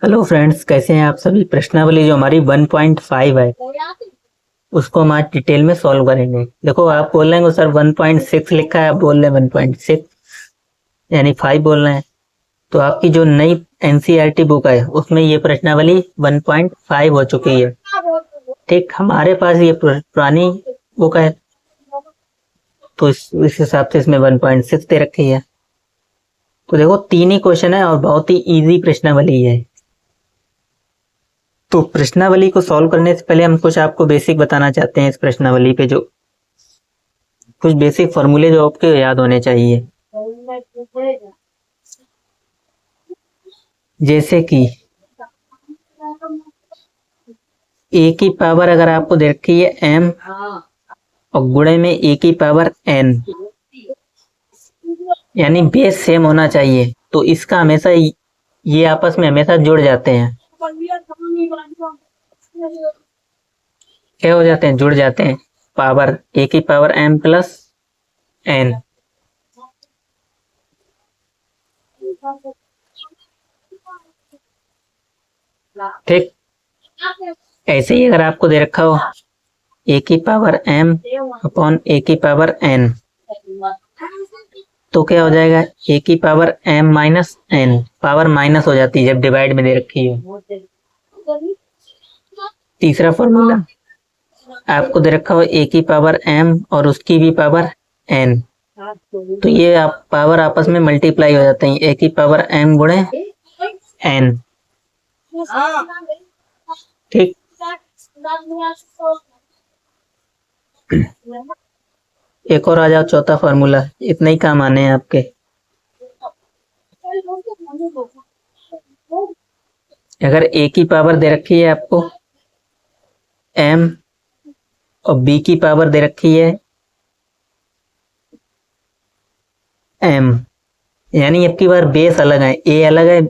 Hello friends, कैसे हैं आप सभी। प्रश्नावली जो हमारी 1.5 है उसको हम आज डिटेल में सॉल्व करेंगे। देखो, आप बोल रहे हैं सर 1.6 लिखा है, आप बोल रहे हैं 1.6 यानी 5 बोल रहे हैं। तो आपकी जो नई एनसीईआरटी बुक है उसमें ये प्रश्नावली 1.5 हो चुकी है। ठीक, हमारे पास ये पुरानी बुक है तो इस हिसाब से इसमें 1.6 दे रखी है। तो देखो, 3 ही क्वेश्चन है और बहुत ही इजी प्रश्नावली है। तो प्रश्नावली को सॉल्व करने से पहले हम कुछ आपको बेसिक बताना चाहते हैं। इस प्रश्नावली पे जो कुछ बेसिक फॉर्मूले जो आपके याद होने चाहिए, जैसे कि ए की पावर अगर आपको दे रखी है m और गुणे में ए की पावर n, यानी बेस सेम होना चाहिए। तो इसका हमेशा ये आपस में हमेशा जुड़ जाते हैं। क्या हो जाते हैं? जुड़ जाते हैं। पावर ए की पावर m प्लस n। ठीक, ऐसे ही अगर आपको दे रखा हो ए की पावर m अपॉन ए की पावर n, तो क्या हो जाएगा? ए की power m minus n, power minus हो जाती है जब डिवाइड में दे रखी हो। तीसरा फॉर्मूला आपको दे रखा हो ए की पावर m और उसकी भी पावर n, तो ये आप पावर आपस में मल्टीप्लाई हो जाते हैं। ए की पावर m गुणे n। ठीक, एक और आ जाओ, चौथा फॉर्मूला। इतना ही काम आने हैं आपके। अगर ए की पावर दे रखी है आपको m और b की पावर दे रखी है m, यानी अब की बार बेस अलग है, a अलग है,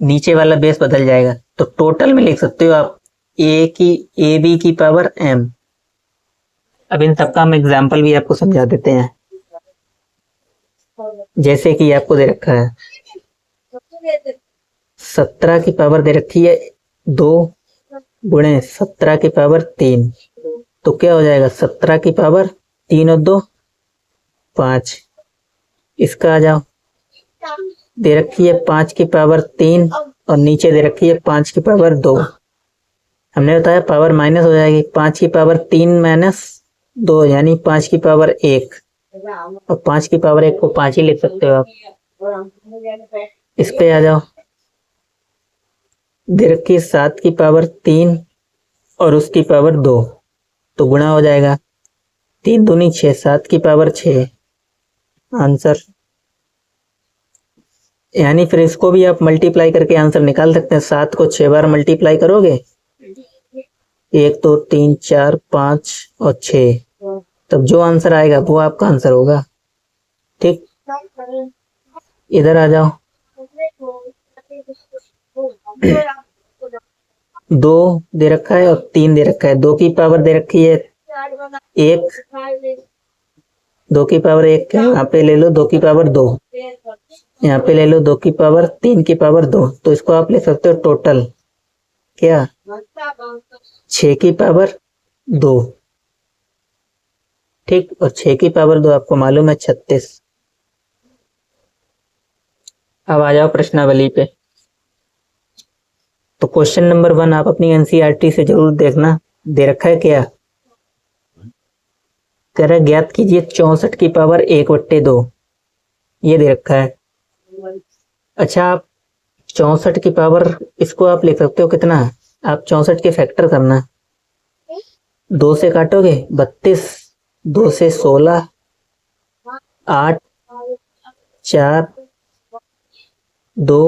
नीचे वाला बेस बदल जाएगा। तो टोटल में लिख सकते हो आप ए बी की पावर m। अब इन सबका हम एग्जाम्पल भी आपको समझा देते हैं। जैसे कि आपको दे रखा है 17 की पावर दे रखी है 2 गुणे 17 की पावर 3, तो क्या हो जाएगा? 17 की पावर 3 और 2 5। इसका आ जाओ, दे रखी है 5 की पावर 3 और नीचे दे रखी है 5 की पावर 2। हमने बताया पावर माइनस हो जाएगी। 5 की पावर 3 माइनस 2 यानी 5 की पावर 1, और 5 की पावर 1 को 5 ही लिख सकते हो आप। इस पे आ जाओ, दे रखी है 7 की पावर 3 और उसकी पावर 2, तो गुणा हो जाएगा। 3 दूनी 6, 7 की पावर 6 आंसर। यानी फिर इसको भी आप मल्टीप्लाई करके आंसर निकाल सकते हैं। 7 को 6 बार मल्टीप्लाई करोगे, 1 2 3 4 5 और 6, तब जो आंसर आएगा वो आपका आंसर होगा। ठीक, इधर आ जाओ, 2 दे रखा है और 3 दे रखा है। 2 की पावर दे रखी है 1, 2 की पावर 1 यहाँ पे ले लो, 2 की पावर 2 यहाँ पे ले लो, 2 की पावर 3 की पावर 2, तो इसको आप ले सकते हो टोटल क्या 6 की पावर 2। ठीक, और 6 की पावर 2 आपको मालूम है 36। अब आ जाओ प्रश्नावली पे। तो क्वेश्चन नंबर 1 आप अपनी एनसीईआरटी से जरूर देखना। दे रखा है क्या? कह रहा है ज्ञात कीजिए 64 की पावर 1/2, ये दे रखा है। अच्छा, आप 64 की पावर इसको आप लिख सकते हो कितना? आप 64 के फैक्टर करना। 2 से काटोगे 32, 2 से 16, 8 4 2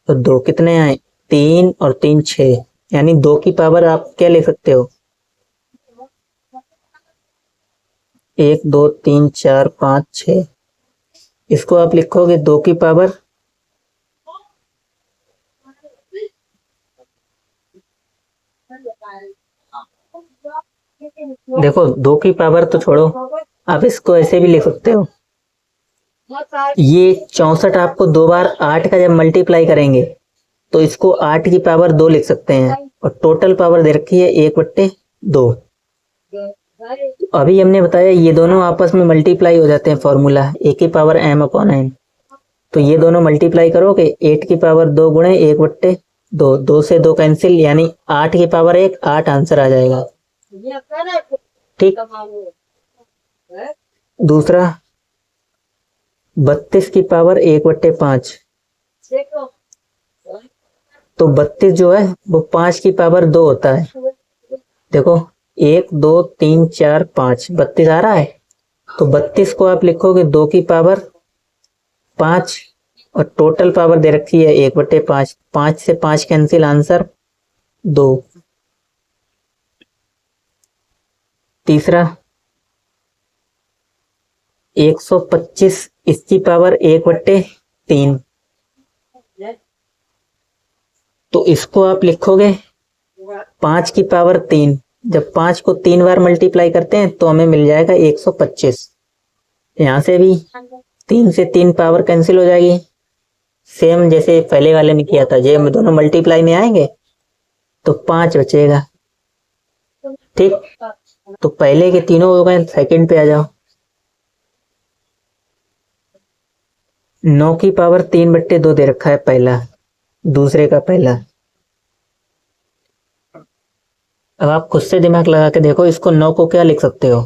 और 2 कितने आए? 3 और 3 6, यानी 2 की पावर आप क्या ले सकते हो? 1 2 3 4 5 6। इसको आप लिखोगे 2 की पावर देखो 2 की पावर तो छोड़ो, आप इसको ऐसे भी लिख सकते हो। ये 64 आपको 2 बार 8 का जब मल्टीप्लाई करेंगे तो इसको 8 की पावर 2 लिख सकते हैं और टोटल पावर दे रखी है 1/2। अभी हमने बताया ये दोनों आपस में मल्टीप्लाई हो जाते हैं, फॉर्मूला a की पावर m/n। तो ये दोनों मल्टीप्लाई करोगे 8 की पावर 2 गुणे 1/2, 2 से 2 कैंसिल, यानी 8 की पावर 1, 8 आंसर आ जाएगा। ठीक। दूसरा 32 की पावर 1/5। तो 32 जो है वो 5 की पावर 2 होता है। देखो 1 2 3 4 5, 32 आ रहा है। तो 32 को आप लिखोगे 2 की पावर 5 और टोटल पावर दे रखी है 1/5। 5 से 5 कैंसिल, आंसर 2। तीसरा 125 इसकी पावर 1/3। तो इसको आप लिखोगे 5 की पावर 3। जब 5 को 3 बार मल्टीप्लाई करते हैं तो हमें मिल जाएगा 125। यहां से भी 3 से 3 पावर कैंसिल हो जाएगी, सेम जैसे पहले वाले में किया था। ये दोनों मल्टीप्लाई में आएंगे तो 5 बचेगा। ठीक। तो पहले के तीनों हो गए, सेकंड पे आ जाओ। 9 की पावर 3/2 दे रखा है पहला, दूसरे का पहला। अब आप खुद से दिमाग लगा के देखो, इसको 9 को क्या लिख सकते हो?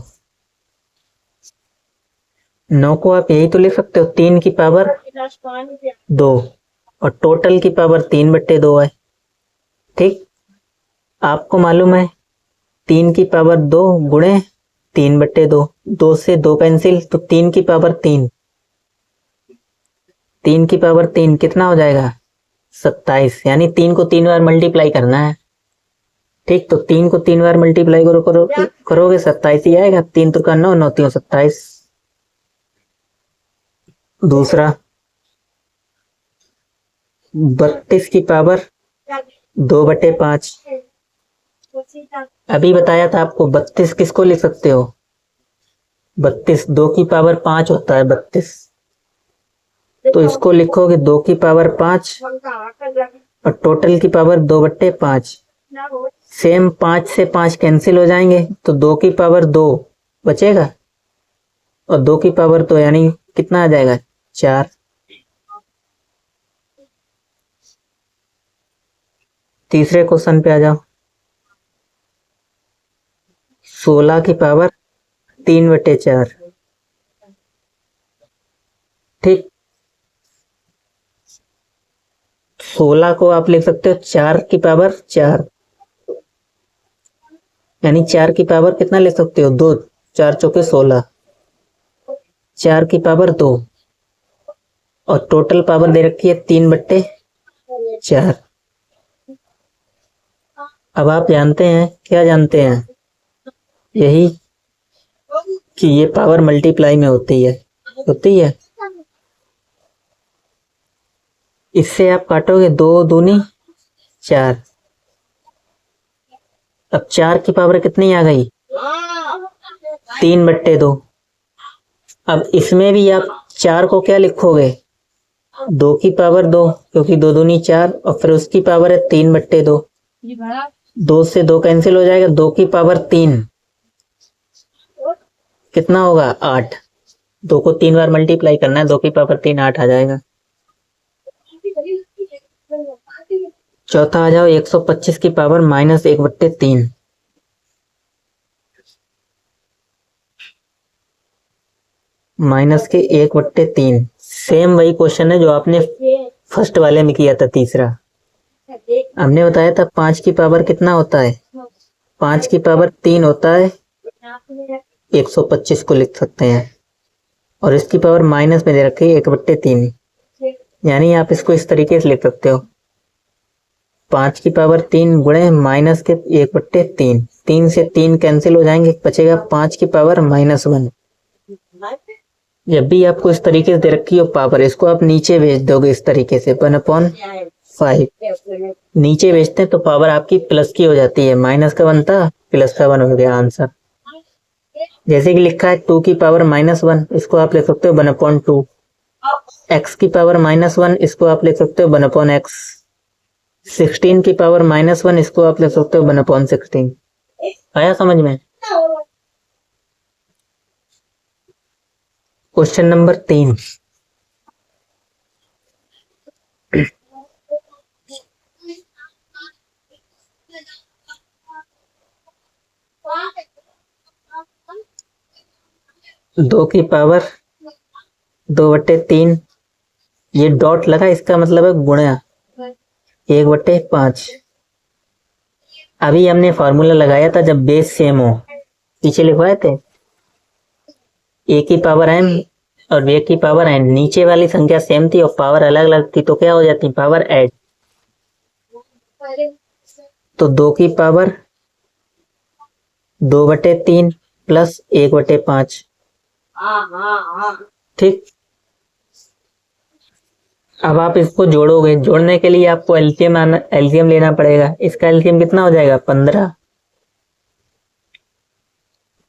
9 को आप यही तो लिख सकते हो 3 की पावर 2 और टोटल की पावर 3/2 है। ठीक। आपको मालूम है 3 की पावर 2 गुणे 3/2, 2 से 2 कैंसिल, तो 3 की पावर 3। 3 की पावर 3 कितना हो जाएगा? 27। यानी 3 को 3 बार मल्टीप्लाई करना है। ठीक। तो 3 को 3 बार मल्टीप्लाई करोगे 27 ही आएगा। 3 तुका 9, 9 3 27। दूसरा 32 की पावर 2/5। अभी बताया था आपको 32 किसको लिख सकते हो? 32 2 की पावर 5 होता है 32। तो इसको लिखोगे 2 की पावर 5 और टोटल की पावर 2/5। सेम 5 से 5 कैंसिल हो जाएंगे तो 2 की पावर 2 बचेगा और 2 की पावर 2 यानी कितना आ जाएगा? 4। तीसरे क्वेश्चन पे आ जाओ। 16 की पावर 3/4। ठीक। 16 को आप लिख सकते हो 4 की पावर 4, यानी 4 की पावर कितना लिख सकते हो? 2। 4 चौके 16, 4 की पावर 2 और टोटल पावर दे रखी है 3/4। अब आप जानते हैं, क्या जानते हैं? यही कि ये पावर मल्टीप्लाई में होती है। इससे आप काटोगे 2 दूनी 4। अब 4 की पावर कितनी आ गई? 3/2। अब इसमें भी आप 4 को क्या लिखोगे? 2 की पावर 2, क्योंकि 2 दूनी 4 और फिर उसकी पावर है 3/2। 2 से 2 कैंसिल हो जाएगा, 2 की पावर 3 कितना होगा? 8। 2 को 3 बार मल्टीप्लाई करना है, 2 की पावर 3 8 आ जाएगा। चौथा आ जाओ 125 की पावर -1/3। माइनस के 1/3। सेम वही क्वेश्चन है जो आपने फर्स्ट वाले में किया था, तीसरा। हमने बताया था 5 की पावर कितना होता है? 5 की पावर 3 होता है। 125 को लिख सकते हैं और इसकी पावर माइनस में दे रखी है 1/3, यानी आप इसको इस तरीके से लिख सकते हो 5 की पावर 3 गुणे माइनस के 1/3। 3 से 3 कैंसिल हो जाएंगे, बचेगा 5 की पावर -1। जब भी आपको इस तरीके से दे रखी हो पावर, इसको आप नीचे भेज दोगे इस तरीके से 1/5। नीचे भेजते हैं तो पावर आपकी प्लस की हो जाती है, माइनस का 1 था, प्लस का 1 हो गया आंसर। जैसे कि लिखा है 2 की पावर -1, इसको आप लिख सकते हो 1/2। x की पावर -1, इसको आप लिख सकते हो 1/x। 16 की पावर -1, इसको आप लिख सकते हो 1/16। आया समझ में? क्वेश्चन नंबर 3, दो की पावर 2/3, ये डॉट लगा, इसका मतलब है गुणा 1/5। अभी हमने फॉर्मूला लगाया था जब बेस सेम हो, पीछे लिखवाए थे, ए की पावर एम और बी की पावर एन, नीचे वाली संख्या सेम थी और पावर अलग अलग थी तो क्या हो जाती, पावर ऐड। तो 2 की पावर 2/3 प्लस 1/5। ठीक, अब आप इसको जोड़ोगे, जोड़ने के लिए आपको एलसीएम लेना पड़ेगा। इसका एलसीएम कितना हो जाएगा,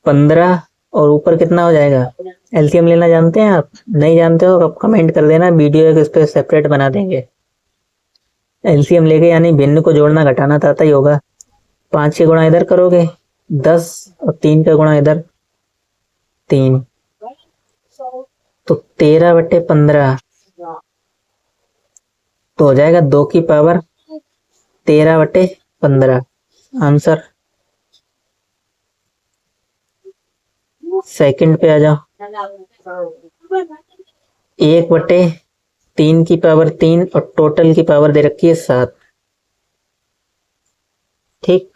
15 और ऊपर कितना हो जाएगा। एलसीएम लेना जानते हैं आप? नहीं जानते हो आप कमेंट कर देना, वीडियो एक इस पे सेपरेट बना देंगे। एलसीएम लेके यानी भिन्न को जोड़ना घटाना तो आता ही होगा। 5 के गुणा इधर करोगे 10 और 3 का गुणा इधर 3, तो 13/15 तो हो जाएगा 2 की पावर 13/15 आंसर। सेकंड पे आ जाओ, 1/3 की पावर 3 और टोटल की पावर दे रखी है 7। ठीक,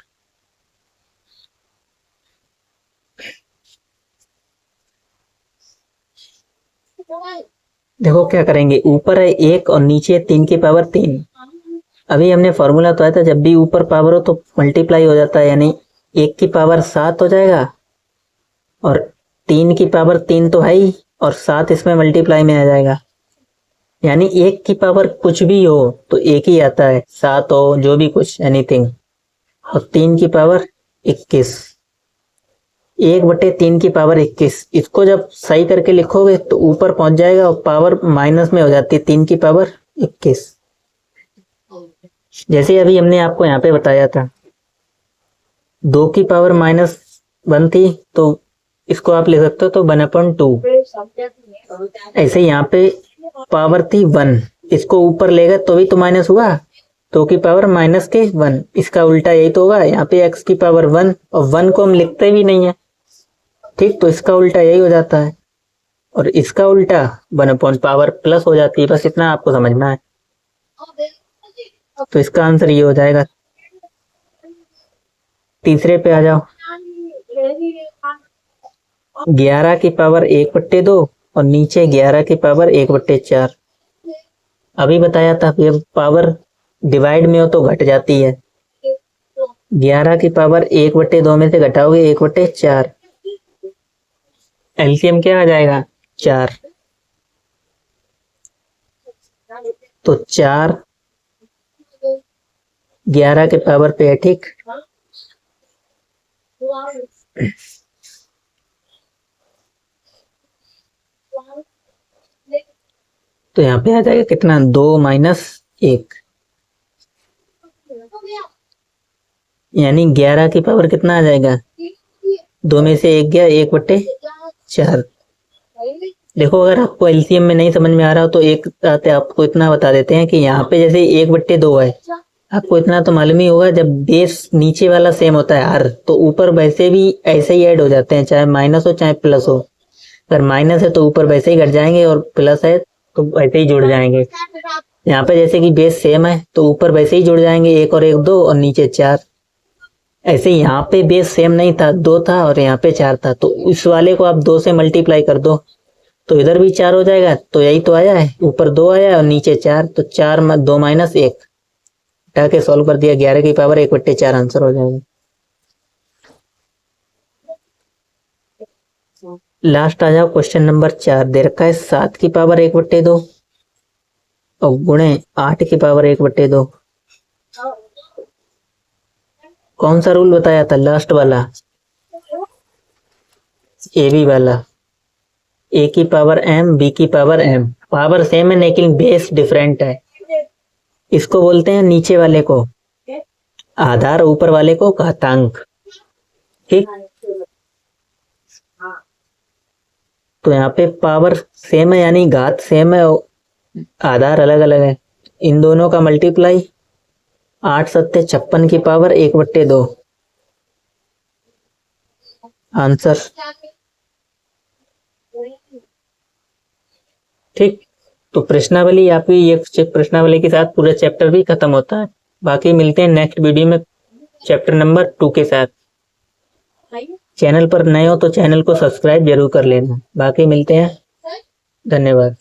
देखो क्या करेंगे, ऊपर है 1 और नीचे 3 की पावर 3। अभी हमने फॉर्मूला तो आया था जब भी ऊपर पावर हो तो मल्टीप्लाई हो जाता है, यानी 1 की पावर 7 हो जाएगा और 3 की पावर 3 तो है ही और 7 इसमें मल्टीप्लाई में आ जाएगा। यानी 1 की पावर कुछ भी हो तो एक ही आता है, 7 हो जो भी कुछ एनीथिंग। और 3 की पावर 21, 1/3 की पावर 21, इसको जब सही करके लिखोगे तो ऊपर पहुंच जाएगा और पावर माइनस में हो जाती है 3 की पावर 21। जैसे अभी हमने आपको यहाँ पे बताया था 2 की पावर -1 थी तो इसको आप लिख सकते हो तो 1/2। ऐसे यहाँ पे पावर थी 1, इसको ऊपर लेगा तो भी तो माइनस हुआ, 2 की पावर -1, इसका उल्टा यही तो होगा। यहाँ पे x की पावर 1 और 1 को हम लिखते भी नहीं है, ठीक, तो इसका उल्टा यही हो जाता है और इसका उल्टा 1/पावर प्लस हो जाती है। बस इतना आपको समझना है, तो इसका आंसर ये हो जाएगा। तीसरे पे आ जाओ, 11 की पावर 1/2 और नीचे 11 की पावर 1/4। अभी बताया था कि पावर डिवाइड में हो तो घट जाती है। 11 की पावर 1/2 में से घटाओगे 1/4, एलसीएम क्या आ जाएगा, 4। तो 4 11 के पावर पे है, ठीक। तो यहाँ पे आ जाएगा कितना, 2 - 1, यानी 11 की पावर कितना आ जाएगा, 2 में से 1 गया, 1/4। देखो अगर आपको एलसीएम में नहीं समझ में आ रहा हो तो एक आते आपको इतना बता देते हैं कि यहाँ पे जैसे 1/2 है, आपको इतना तो मालूम ही होगा, जब बेस नीचे वाला सेम होता है हर, तो ऊपर वैसे भी ऐसे ही ऐड हो जाते हैं, चाहे माइनस हो चाहे प्लस हो। अगर माइनस है तो ऊपर वैसे ही घट जाएंगे और प्लस है तो वैसे ही जुड़ जाएंगे। यहाँ पे जैसे कि बेस सेम है तो ऊपर वैसे ही जुड़ जाएंगे, 1 और 1 2 और नीचे 4। ऐसे यहाँ पे बेस सेम नहीं था, 2 था और यहाँ पे 4 था, तो इस वाले को आप 2 से मल्टीप्लाई कर दो तो इधर भी 4 हो जाएगा। तो यही तो आया है, ऊपर 2 आया है और नीचे 4, तो 4 2 - 1 हटा के सॉल्व कर दिया, 11 की पावर 1/4 आंसर हो जाएगा। लास्ट आ जाओ, क्वेश्चन नंबर 4 दे रखा है 7 की पावर 1/2 और गुणे 8 की पावर 1/2। कौन सा रूल बताया था, लास्ट वाला, ए बी वाला, ए की पावर m, बी की पावर m, पावर सेम है लेकिन बेस डिफरेंट है। इसको बोलते हैं नीचे वाले को आधार, ऊपर वाले को घातांक। ठीक, तो यहाँ पे पावर सेम है यानी घात सेम है, आधार अलग अलग है। इन दोनों का मल्टीप्लाई 8 सत्ते 56 की पावर 1/2। आंसर। ठीक, तो प्रश्नावली आपकी ये प्रश्नावली के साथ पूरा चैप्टर भी खत्म होता है। बाकी मिलते हैं नेक्स्ट वीडियो में चैप्टर नंबर 2 के साथ। चैनल पर नए हो तो चैनल को सब्सक्राइब जरूर कर लेना। बाकी मिलते हैं, धन्यवाद।